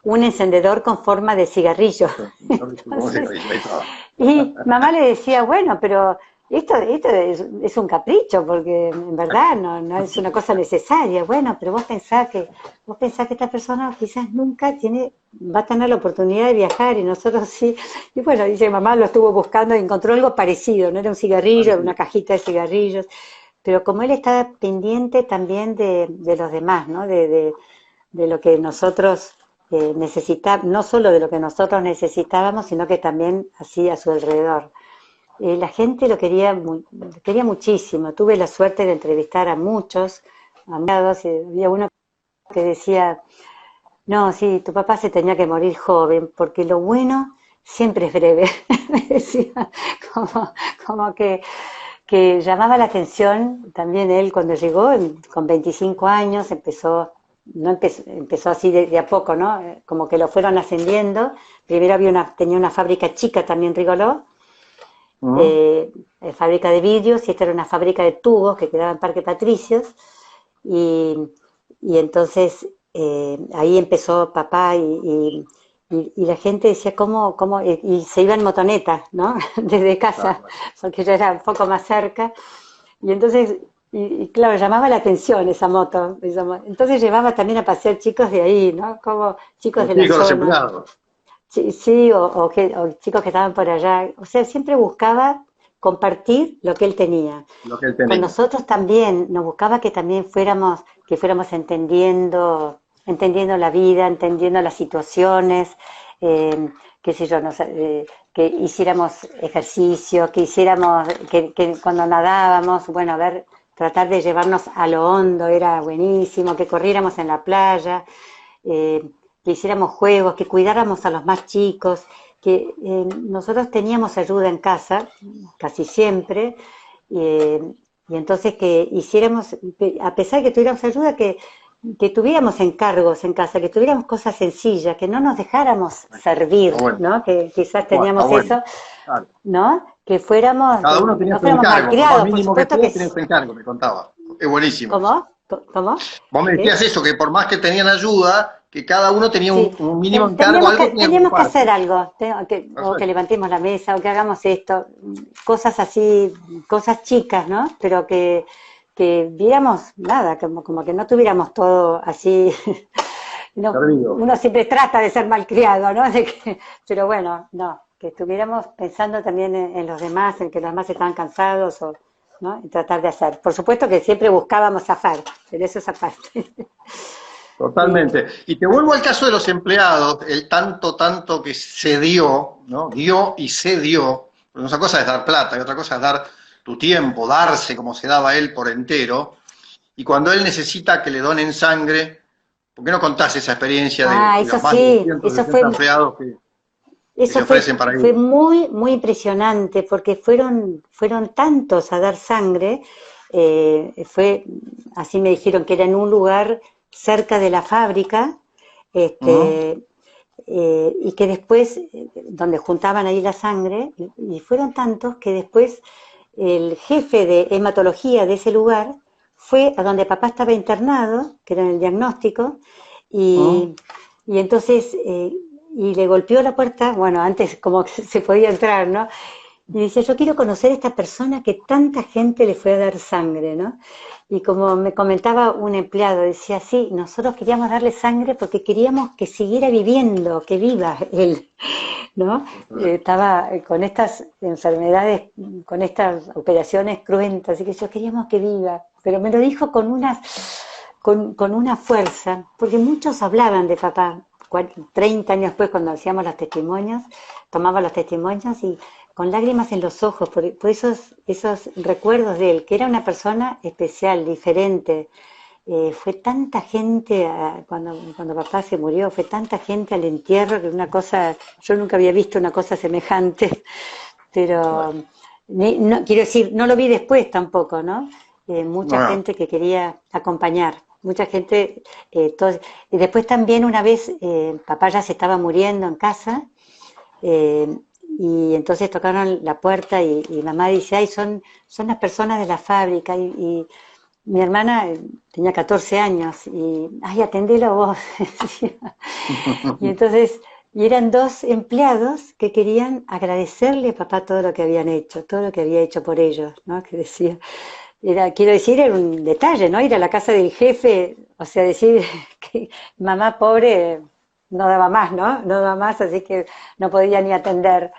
un encendedor con forma de cigarrillo. Entonces, y mamá le decía, bueno, pero esto es un capricho, porque en verdad no es una cosa necesaria. Bueno, pero vos pensás que esta persona quizás nunca va a tener la oportunidad de viajar y nosotros sí. Y bueno, dice, mamá lo estuvo buscando y encontró algo parecido, no era un cigarrillo, era una cajita de cigarrillos, pero como él estaba pendiente también de los demás, ¿no? De lo que nosotros necesitábamos, no solo de lo que nosotros necesitábamos, sino que también así a su alrededor. La gente lo quería muchísimo. Tuve la suerte de entrevistar a muchos amigos, y había uno que decía, no, sí, tu papá se tenía que morir joven, porque lo bueno siempre es breve. Me decía, como que llamaba la atención también él cuando llegó, con 25 años, empezó así de a poco, ¿no? Como que lo fueron ascendiendo. Primero tenía una fábrica chica también, Rigoló, fábrica de vidrios, y esta era una fábrica de tubos que quedaba en Parque Patricios, y entonces ahí empezó papá y la gente decía cómo y se iba en motoneta, ¿no? Desde casa, porque ya era un poco más cerca, y entonces, y claro, llamaba la atención esa moto. Entonces llevaba también a pasear chicos de ahí, ¿no? Como chicos de la Los zona. empleados. Sí, o chicos que estaban por allá. O sea, siempre buscaba compartir lo que él tenía. Lo que él tenía. Con nosotros también, nos buscaba que también fuéramos entendiendo la vida, entendiendo las situaciones, qué sé yo, que hiciéramos ejercicio, que cuando nadábamos, bueno, a ver, tratar de llevarnos a lo hondo era buenísimo, que corriéramos en la playa, que hiciéramos juegos, que cuidáramos a los más chicos, que nosotros teníamos ayuda en casa, casi siempre, y entonces que hiciéramos, a pesar de que tuviéramos ayuda, que tuviéramos encargos en casa, que tuviéramos cosas sencillas, que no nos dejáramos servir, ¿no? Que quizás teníamos eso, claro, ¿no? Que fuéramos, cada uno tenía su encargo, malcriados, por supuesto que tenía su encargo, me contaba. Es buenísimo. ¿Cómo? Vos me decías eso, que por más que tenían ayuda, que cada uno tenía un mínimo encargo, teníamos que hacer algo, o que levantemos la mesa, o que hagamos esto, cosas así, cosas chicas, ¿no? Pero que viéramos nada, como que no tuviéramos todo así. No, uno siempre trata de ser malcriado, ¿no? Pero bueno, no, que estuviéramos pensando también en los demás, en que los demás estaban cansados, ¿no? Y tratar de hacer. Por supuesto que siempre buscábamos zafar, pero eso es aparte. Totalmente. Y te vuelvo al caso de los empleados, el tanto que se dio, ¿no? Dio y se dio. Porque una cosa es dar plata y otra cosa es dar tu tiempo, darse como se daba él por entero. Y cuando él necesita que le donen sangre, ¿por qué no contás esa experiencia de eso los más sí, de 200 eso fue, empleados que se ofrecen para ir? Fue muy, muy impresionante porque fueron tantos a dar sangre. Así me dijeron que era en un lugar cerca de la fábrica, y que después, donde juntaban ahí la sangre, y fueron tantos que después el jefe de hematología de ese lugar fue a donde papá estaba internado, que era en el diagnóstico, ¿Mm? y, y entonces, y le golpeó la puerta, bueno, antes como que se podía entrar, ¿no? Y dice, yo quiero conocer a esta persona que tanta gente le fue a dar sangre, ¿no? Y como me comentaba un empleado, decía, sí, nosotros queríamos darle sangre porque queríamos que siguiera viviendo, que viva él, ¿no? Estaba con estas enfermedades, con estas operaciones cruentas, y que yo queríamos que viva, pero me lo dijo con una fuerza, porque muchos hablaban de papá, 30 años después cuando hacíamos los testimonios, tomaba los testimonios y con lágrimas en los ojos, por esos recuerdos de él, que era una persona especial, diferente. Fue tanta gente cuando papá se murió, fue tanta gente al entierro que una cosa, yo nunca había visto una cosa semejante, pero Bueno, no, quiero decir, no lo vi después tampoco, ¿no? Mucha bueno, gente que quería acompañar, mucha gente, y después también una vez papá ya se estaba muriendo en casa, eh, y entonces tocaron la puerta y mamá dice, ay, son las personas de la fábrica, y mi hermana tenía 14 años y, ay, atendelo vos. Y entonces, y eran dos empleados que querían agradecerle a papá todo lo que habían hecho, todo lo que había hecho por ellos, ¿no? Que decía, quiero decir, era un detalle, ¿no? Ir a la casa del jefe, o sea, decir que mamá pobre no daba más, ¿no? No daba más, así que no podía ni atender.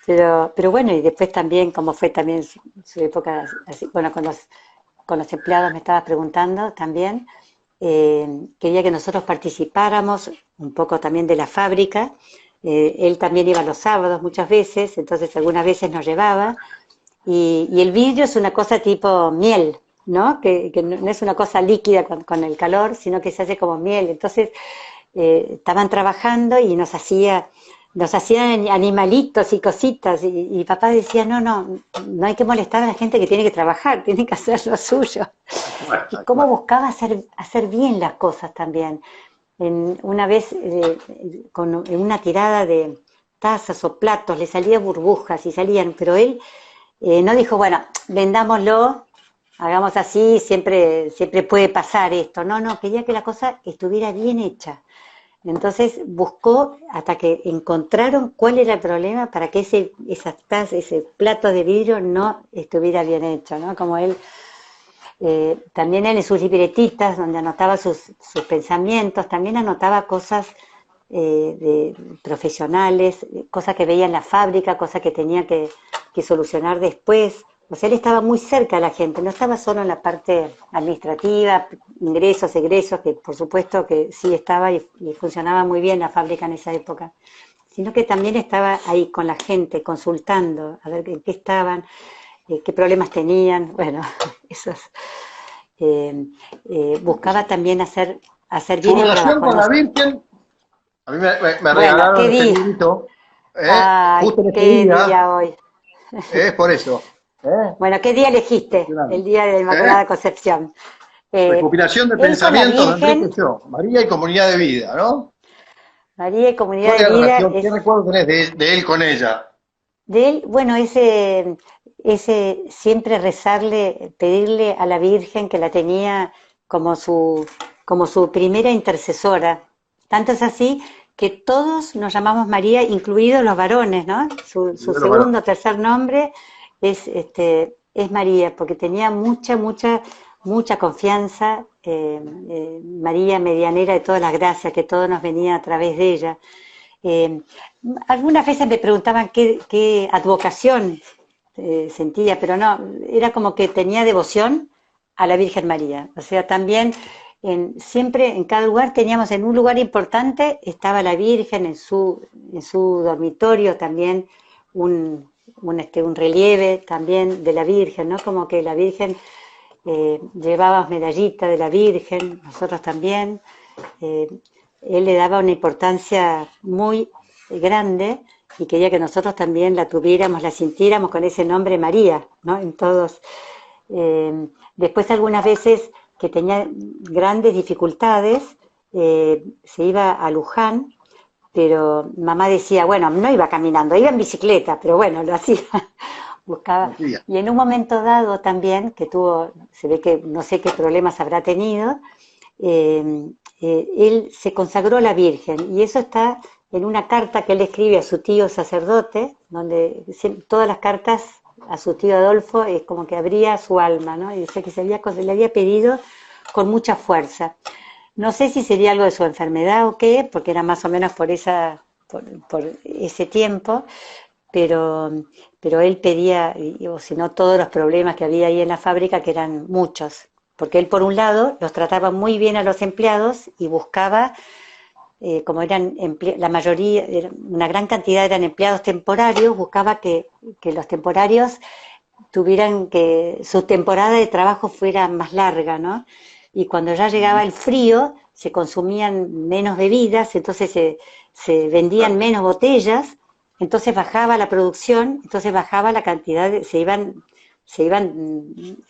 Pero bueno, y después también, como fue también su época, así, bueno, con los empleados me estabas preguntando también, quería que nosotros participáramos un poco también de la fábrica, él también iba los sábados muchas veces, entonces algunas veces nos llevaba, y el vidrio es una cosa tipo miel, ¿no? Que no es una cosa líquida con el calor, sino que se hace como miel, entonces estaban trabajando y nos hacían animalitos y cositas, y papá decía, no, no, no hay que molestar a la gente que tiene que trabajar, tiene que hacer lo suyo. bueno, Y tal cómo cual. buscaba hacer bien las cosas también. Una vez, en una tirada de tazas o platos, le salían burbujas y salían, pero él no dijo, bueno, vendámoslo, hagamos así, siempre puede pasar esto. No, no, quería que la cosa estuviera bien hecha. Entonces buscó hasta que encontraron cuál era el problema para que ese plato de vidrio no estuviera bien hecho, ¿no? Como él, también él en sus libretitas, donde anotaba sus pensamientos, también anotaba cosas profesionales, cosas que veía en la fábrica, cosas que tenía que solucionar después. O sea, él estaba muy cerca de la gente, no estaba solo en la parte administrativa, ingresos, egresos, que por supuesto que sí estaba y funcionaba muy bien la fábrica en esa época, sino que también estaba ahí con la gente, consultando, a ver en qué estaban, qué problemas tenían, bueno, esos, eh, buscaba también hacer Su bien el relación trabajo. con la Virgen, a mí me Bueno, regalaron este librito, ay, justo en este qué día, día hoy. es por eso. ¿Eh? Bueno, ¿qué día elegiste? El Impresionante. día de la ¿Eh? Inmaculada Concepción. Recopilación de Él con la pensamientos de Enrique Virgen, Yo, María y comunidad de vida, ¿no? María y Comunidad ¿Cuál de es la Vida, relación? ¿Qué recuerdo tenés de él con ella? de él, bueno, ese siempre rezarle, pedirle a la Virgen que la tenía como su primera intercesora. Tanto es así que todos nos llamamos María, incluidos los varones, ¿no? Su Primero varón. segundo o tercer nombre es María, porque tenía mucha confianza, María medianera de todas las gracias, que todo nos venía a través de ella. Eh, Algunas veces me preguntaban qué advocación sentía, pero no, era como que tenía devoción a la Virgen María. O sea, también siempre en cada lugar teníamos, en un lugar importante estaba la Virgen, en su dormitorio también un relieve también de la Virgen, ¿no? Como que la Virgen, llevaba medallita de la Virgen, nosotros también. eh, Él le daba una importancia muy grande y quería que nosotros también la tuviéramos, la sintiéramos con ese nombre María, ¿no? En todos. Después algunas veces que tenía grandes dificultades, se iba a Luján pero mamá decía, bueno, no iba caminando, iba en bicicleta, pero bueno, lo hacía, buscaba. Y en un momento dado también, que tuvo, se ve que no sé qué problemas habrá tenido, él se consagró a la Virgen, y eso está en una carta que él escribe a su tío sacerdote, donde todas las cartas a su tío Adolfo es como que abría su alma, ¿no? Y decía que le había pedido con mucha fuerza. No sé si sería algo de su enfermedad o qué, porque era más o menos por ese tiempo, pero, pero él pedía, o si no, todos los problemas que había ahí en la fábrica, que eran muchos, porque él por un lado los trataba muy bien a los empleados y buscaba, como eran la mayoría, una gran cantidad eran empleados temporarios, buscaba que los temporarios tuvieran que su temporada de trabajo fuera más larga, ¿no? Y cuando ya llegaba el frío, se consumían menos bebidas, entonces se vendían menos botellas, entonces bajaba la producción, entonces bajaba la cantidad, se iban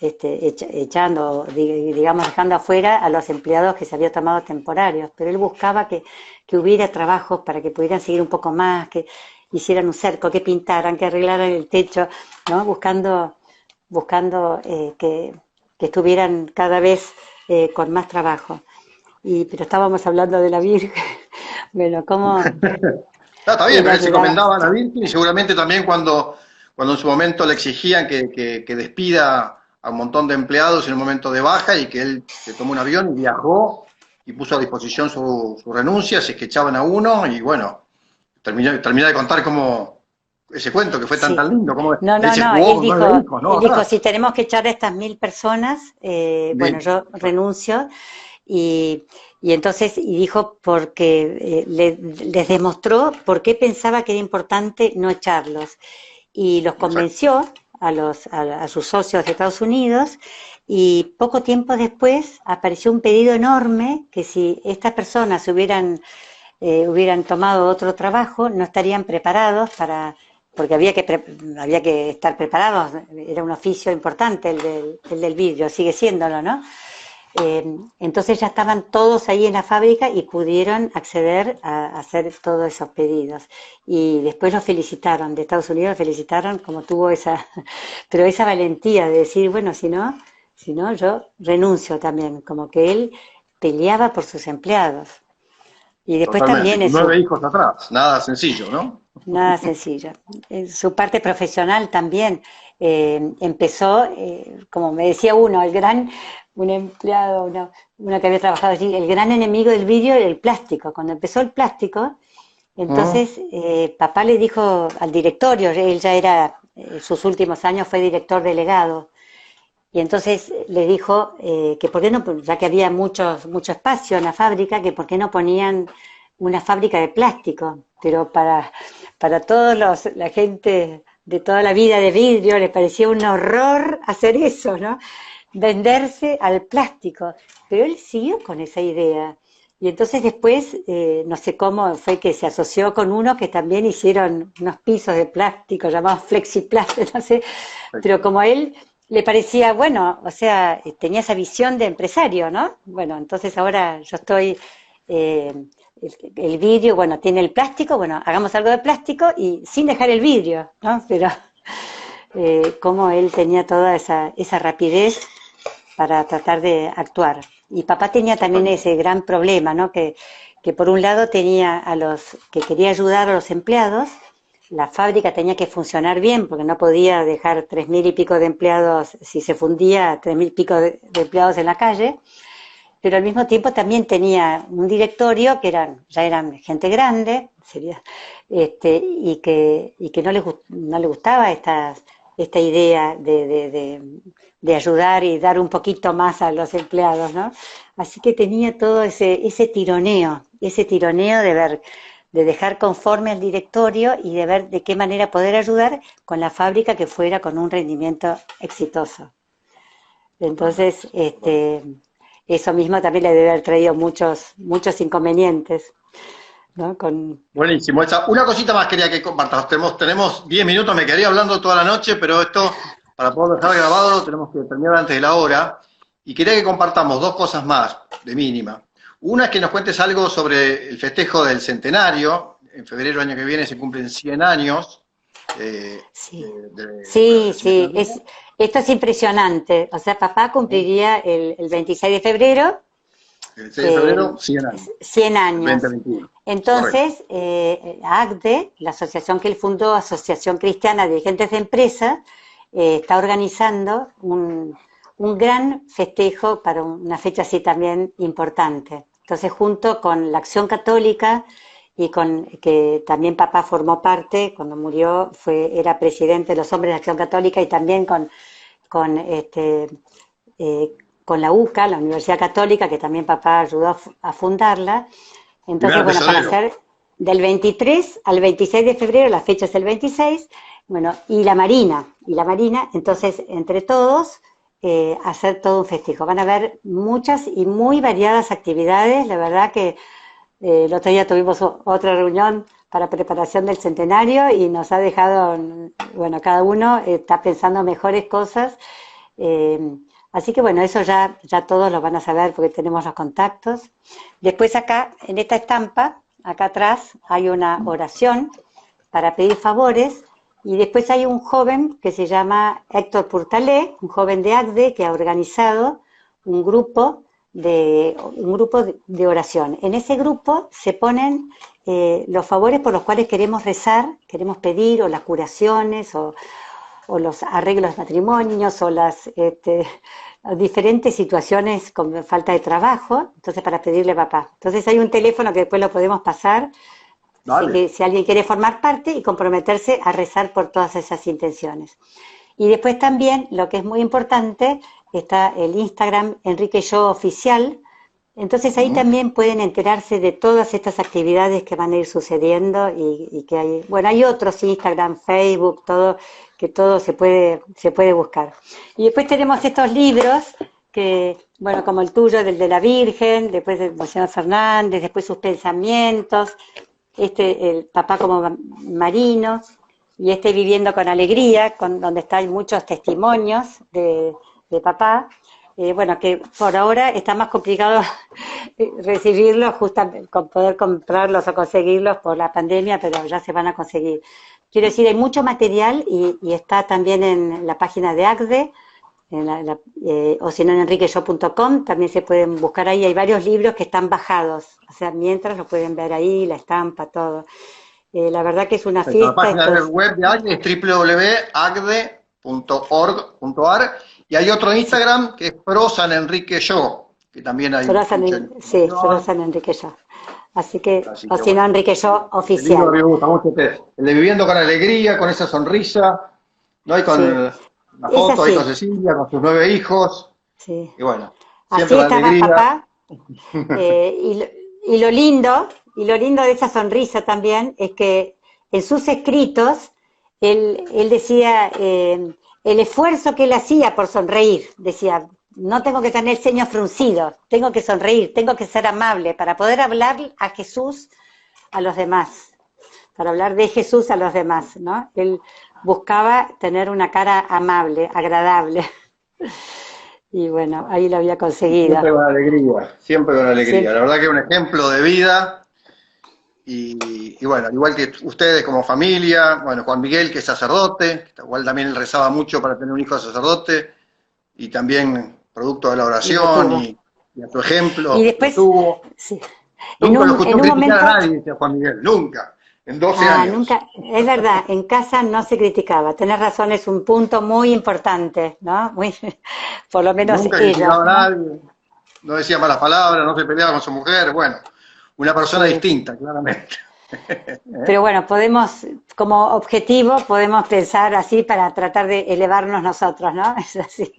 echando, digamos, dejando afuera a los empleados que se habían tomado temporarios, pero él buscaba que hubiera trabajos para que pudieran seguir un poco más, que hicieran un cerco, que pintaran, que arreglaran el techo, ¿no? Buscando que estuvieran cada vez con más trabajo. Pero estábamos hablando de la Virgen. Bueno, cómo Está bien, él pero él se ayudaba. encomendaba a la Virgen y seguramente también cuando en su momento le exigían que despida a un montón de empleados en un momento de baja y que él se tomó un avión y viajó y puso a disposición su renuncia, si es que echaban a uno y bueno, terminé de contar cómo ese cuento que fue tan Sí. tan lindo, como No, él no, se no, jugó con 9 hijos, ¿no? él dijo, Atrás. si tenemos que echar a estas 1000 personas, bueno, Bien. yo renuncio. Y, y entonces, y dijo porque les demostró por qué pensaba que era importante no echarlos. Y los Exacto. convenció a sus socios de Estados Unidos, y poco tiempo después apareció un pedido enorme que si estas personas hubieran tomado otro trabajo, no estarían preparados porque había que estar preparados, era un oficio importante el del vidrio, sigue siéndolo, ¿no? Entonces ya estaban todos ahí en la fábrica y pudieron acceder a hacer todos esos pedidos. Y después los felicitaron, de Estados Unidos los felicitaron como tuvo pero esa valentía de decir, bueno, si no, yo renuncio también, como que él peleaba por sus empleados. Y después Totalmente. también Y en su, 9 hijos atrás. Nada sencillo, ¿no? nada sencillo. En su parte profesional también empezó, como me decía un empleado, uno que había trabajado allí, el gran enemigo del vidrio era el plástico. Cuando empezó el plástico, Mm. entonces papá le dijo al directorio, él ya era, sus últimos años fue director delegado, y entonces le dijo que por qué no, ya que había mucho espacio en la fábrica, que por qué no ponían una fábrica de plástico, pero para la gente de toda la vida de vidrio les parecía un horror hacer eso, ¿no? Venderse al plástico. Pero él siguió con esa idea. Y entonces después, no sé cómo fue que se asoció con uno que también hicieron unos pisos de plástico llamados Flexiplast, no sé, pero como a él le parecía, bueno, o sea, tenía esa visión de empresario, ¿no? Bueno, entonces ahora yo estoy, eh, el vidrio, bueno, tiene el plástico, bueno, hagamos algo de plástico y sin dejar el vidrio, ¿no? Pero como él tenía toda esa rapidez para tratar de actuar. Y papá tenía también Totalmente. ese gran problema, ¿no? Que por un lado tenía que quería ayudar a los empleados, la fábrica tenía que funcionar bien, porque no podía dejar 3000 y pico de empleados, si se fundía, 3000 y pico de empleados en la calle, pero al mismo tiempo también tenía un directorio que ya eran gente grande, y que no le gustaba esta idea de ayudar y dar un poquito más a los empleados, ¿no? Así que tenía todo ese tironeo de dejar conforme al directorio y de ver de qué manera poder ayudar con la fábrica que fuera con un rendimiento exitoso. Totalmente. Entonces, eso mismo también le debe haber traído muchos inconvenientes, ¿no? Buenísimo. Una cosita más quería que compartas. Tenemos 10 minutos, me quedaría hablando toda la noche, pero esto, para poder dejar grabado, tenemos que terminar antes de la hora. Y quería que compartamos dos cosas más, de mínima. Una es que nos cuentes algo sobre el festejo del centenario. En febrero del año que viene se cumplen 100 años. Sí, Bueno, sí, sí, esto es impresionante. O sea, papá cumpliría el 26 de febrero el 6 de febrero, 100 años, 100 el años. 2021. Correcto. Entonces, ACDE, la asociación que él fundó, Asociación Cristiana de Dirigentes de Empresas, está organizando un gran festejo para una fecha así también importante. Entonces, junto con la Acción Católica y con que también papá formó parte, cuando murió era presidente de los Hombres de Acción Católica, y también con, con la UCA, la Universidad Católica, que también papá ayudó a fundarla. Entonces, Gran bueno, para tesorero. hacer del 23 al 26 de febrero, la fecha es el 26, bueno, y la Marina, entonces, entre todos, hacer todo un festejo. Van a haber muchas y muy variadas actividades. La verdad que el otro día tuvimos otra reunión para preparación del centenario y nos ha dejado, bueno, cada uno está pensando mejores cosas. Así que bueno, eso ya todos lo van a saber porque tenemos los contactos. Después acá, en esta estampa, acá atrás, hay una oración para pedir favores, y después hay un joven que se llama Héctor Purtalé, un joven de ACDE que ha organizado un grupo de oración. En ese grupo se ponen los favores por los cuales queremos rezar, queremos pedir, o las curaciones, o los arreglos de matrimonios, o las diferentes situaciones con falta de trabajo, entonces para pedirle a papá. Entonces hay un teléfono que después lo podemos pasar, si alguien quiere formar parte y comprometerse a rezar por todas esas intenciones. Y después también, lo que es muy importante, está el Instagram Enrique Yo Oficial. Entonces ahí también pueden enterarse de todas estas actividades que van a ir sucediendo, y que hay, bueno, hay otros Instagram, Facebook, todo, que todo se puede buscar. Y después tenemos estos libros que, bueno, como el tuyo, del de la Virgen, después del Monseñor Fernández, después sus pensamientos, el papá como marino, y Viviendo con Alegría, donde están muchos testimonios de papá. Bueno, que por ahora está más complicado recibirlos, justamente con poder comprarlos o conseguirlos por la pandemia, pero ya se van a conseguir. Quiero decir, hay mucho material, y está también en la página de ACDE, o si no en enriqueyo.com, también se pueden buscar ahí. Hay varios libros que están bajados, o sea, mientras lo pueden ver ahí, la estampa, todo. La verdad que es una fiesta. La página web de ACDE es www.acde.org.ar, y hay otro Instagram que es Prosan Enrique Yo, que también hay mucha sí, Prosan Enrique Yo. Así que, o si no, Enrique Yo Oficial. El libro me gusta mucho, el de Viviendo con Alegría, con esa sonrisa, ¿no? Y con la foto ahí con Cecilia, con sus 9 hijos. Sí. Y bueno, así estaba papá. Y lo lindo de esa sonrisa también es que en sus escritos él decía el esfuerzo que él hacía por sonreír. Decía, no tengo que tener el ceño fruncido, tengo que sonreír, tengo que ser amable para poder hablar a Jesús a los demás, para hablar de Jesús a los demás, ¿no? Él buscaba tener una cara amable, agradable. Y bueno, ahí lo había conseguido. Siempre con alegría, siempre con alegría. Siempre. La verdad que es un ejemplo de vida. Y bueno, igual que ustedes como familia, bueno, Juan Miguel, que es sacerdote, igual también él rezaba mucho para tener un hijo sacerdote, y también producto de la oración y a tu ejemplo. Y después, sí. Nunca lo escuchó criticar a nadie, decía Juan Miguel, nunca. En 12 años. Nunca, es verdad, en casa no se criticaba. Tenés razón, es un punto muy importante, ¿no? Por lo menos nunca criticaba a nadie, no decía malas palabras, no se peleaba con su mujer, bueno, una persona distinta, claramente. Pero bueno, podemos, como objetivo, podemos pensar así para tratar de elevarnos nosotros, ¿no? Es así.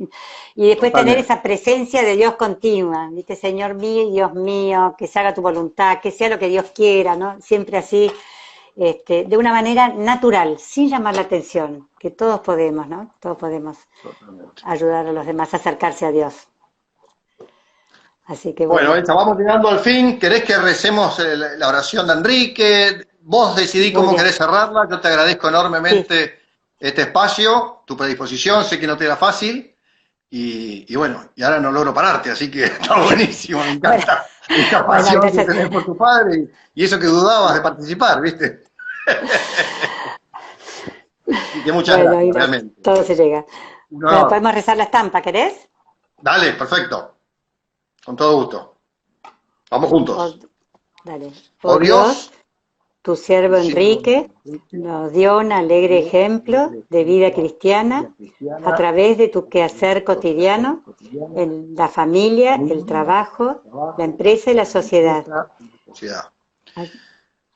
Y después tener esa presencia de Dios continua, ¿viste? Señor mío y Dios mío, que se haga tu voluntad, que sea lo que Dios quiera, ¿no? Siempre así. De una manera natural, sin llamar la atención, que todos podemos, ¿no? Todos podemos ayudar a los demás a acercarse a Dios. Así que bueno, Elsa, vamos llegando al fin. ¿Querés que recemos la oración de Enrique? Vos decidí cómo querés cerrarla. Yo te agradezco enormemente este espacio, tu predisposición, sé que no te era fácil. Y bueno, y ahora no logro pararte, así que está buenísimo, me encanta. esa Bueno, pasión que gracias. tenés por tu padre y eso que dudabas de participar, ¿viste? Y que muchas Bueno, gracias, Ignacio, realmente. todo se llega. Un Bueno, honor. podemos rezar la estampa, ¿querés? Dale, perfecto. Con todo gusto. Vamos Oh, juntos. dale. Oh Oh Dios, Dios, tu siervo tu siervo Enrique Enrique nos dio un nos alegre dio un ejemplo alegre de vida ejemplo de cristiana vida a cristiana través de tu a través quehacer de tu quehacer cotidiano cotidiano en la en la familia, el familia, el trabajo, la trabajo, empresa y la la sociedad. empresa y la sociedad.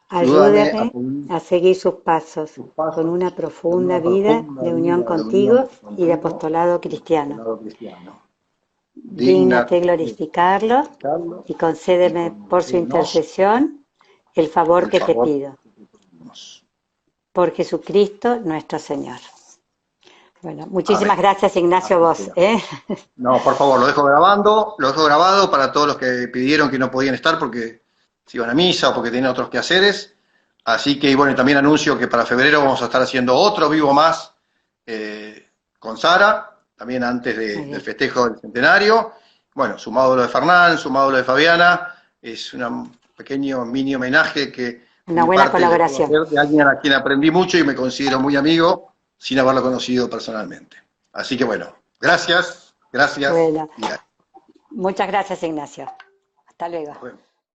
Ayúdame a Ayúdame seguir a seguir sus pasos tus con pasos una con profunda una vida profunda de unión vida de unión contigo y de contigo apostolado y de cristiano. apostolado cristiano. Dígnate Dígnate glorificarlo Carlos, y y concédeme por su concédenos intercesión el favor el que te favor pido. que te pedimos. Por Jesucristo nuestro Señor. Bueno, muchísimas Amén. gracias, Ignacio, Así vos. sea. No, por favor, lo dejo grabado para todos los que pidieron que no podían estar porque se iban a misa o porque tenían otros quehaceres. Así que, y bueno, y también anuncio que para febrero vamos a estar haciendo otro vivo más con Sara, también antes Muy del bien. festejo del centenario. Bueno, sumado lo de Fernán, sumado lo de Fabiana, es un pequeño mini homenaje que de Una mi buena parte le puedo colaboración. hacer de alguien a quien aprendí mucho y me considero muy amigo sin haberlo conocido personalmente. Así que bueno, gracias, gracias Bueno, y muchas gracias, Ignacio. Hasta luego. nos vemos.